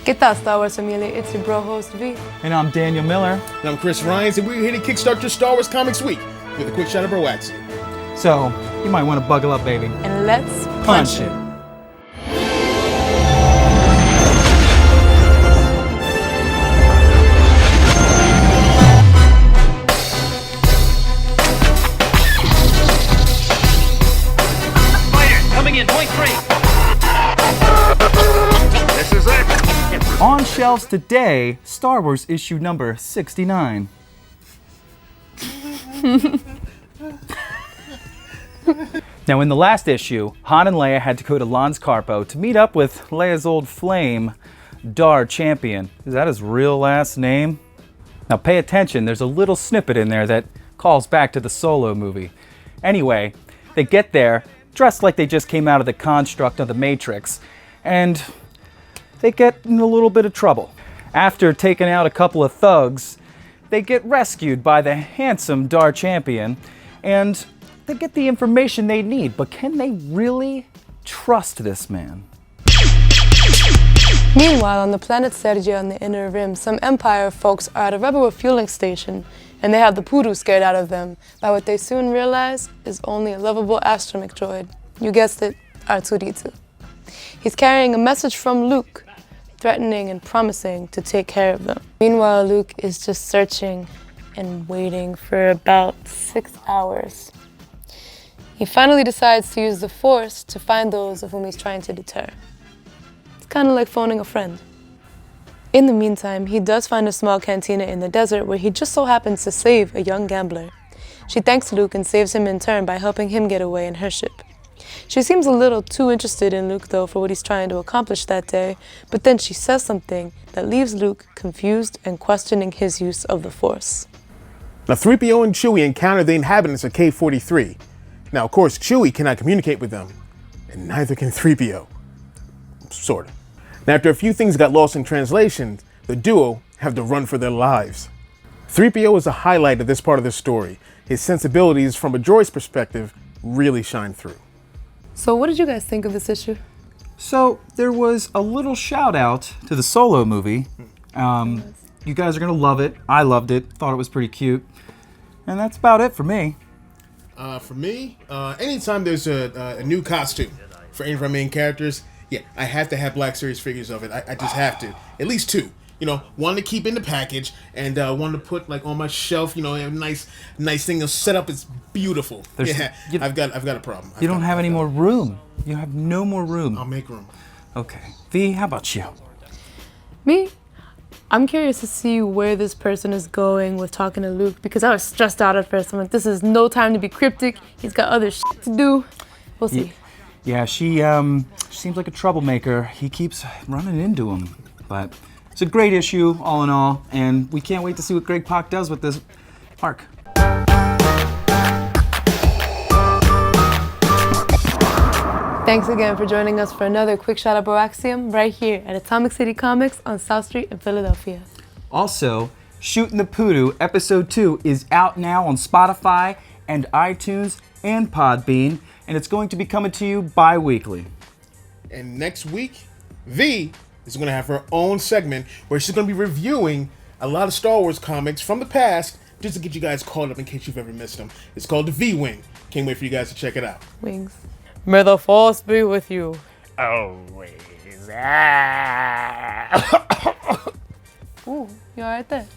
¿Qué tal, Star Wars familia? It's your bro host V. And I'm Daniel Miller. And I'm Chris Ryans, and we're here to kickstart your Star Wars Comics Week with a quick shot of BROAXIUM. So, you might want to buckle up, baby. And let's Punch it. Coming in, point 3. This is it. On shelves today, Star Wars issue number 69. Now, in the last issue, Han and Leia had to go to Lance Carpo to meet up with Leia's old flame, Dar Champion. Is that his real last name? Now, pay attention, there's a little snippet in there that calls back to the Solo movie. Anyway, they get there, dressed like they just came out of the construct of the Matrix, and they get in a little bit of trouble. After taking out a couple of thugs, they get rescued by the handsome Dar Champion, and they get the information they need. But can they really trust this man? Meanwhile, on the planet Sergia on the Inner Rim, some Empire folks are at a rebel refueling station, and they have the poodoo scared out of them by what they soon realize is only a lovable astromech droid. You guessed it, R2-D2. He's carrying a message from Luke, threatening and promising to take care of them. Meanwhile, Luke is just searching and waiting for about 6 hours. He finally decides to use the Force to find those of whom he's trying to deter. It's kind of like phoning a friend. In the meantime, he does find a small cantina in the desert where he just so happens to save a young gambler. She thanks Luke and saves him in turn by helping him get away in her ship. She seems a little too interested in Luke though for what he's trying to accomplish that day, but then she says something that leaves Luke confused and questioning his use of the Force. Now, 3PO and Chewie encounter the inhabitants of K-43. Now, of course, Chewie cannot communicate with them, and neither can 3PO. Sort of. Now, after a few things got lost in translation, the duo have to run for their lives. 3PO is a highlight of this part of the story. His sensibilities from a droid's perspective really shine through. So what did you guys think of this issue? So, there was a little shout out to the Solo movie. You guys are gonna love it. I loved it, thought it was pretty cute. And that's about it for me. For me, anytime there's a new costume for any of our main characters, yeah, I have to have Black Series figures of it. I just have to. At least 2. You know, one to keep in the package, and one to put like on my shelf. You know, a nice thing to set up. It's beautiful. Yeah, I've got a problem. You don't have any more room. You have no more room. I'll make room. Okay. V, how about you? Me? I'm curious to see where this person is going with talking to Luke, because I was stressed out at first. I'm like, this is no time to be cryptic. He's got other shit to do. We'll see. Yeah, she seems like a troublemaker. He keeps running into him. But it's a great issue, all in all, and we can't wait to see what Greg Pak does with this arc. Thanks again for joining us for another quick shot of BROAXIUM right here at Atomic City Comics on South Street in Philadelphia. Also, Shootin' the Poodoo Episode 2 is out now on Spotify and iTunes and Podbean, and it's going to be coming to you bi-weekly. And next week, V is going to have her own segment where she's going to be reviewing a lot of Star Wars comics from the past just to get you guys caught up in case you've ever missed them. It's called the V-Wing. Can't wait for you guys to check it out. Wings. May the Force be with you. Always. Ooh, you alright there?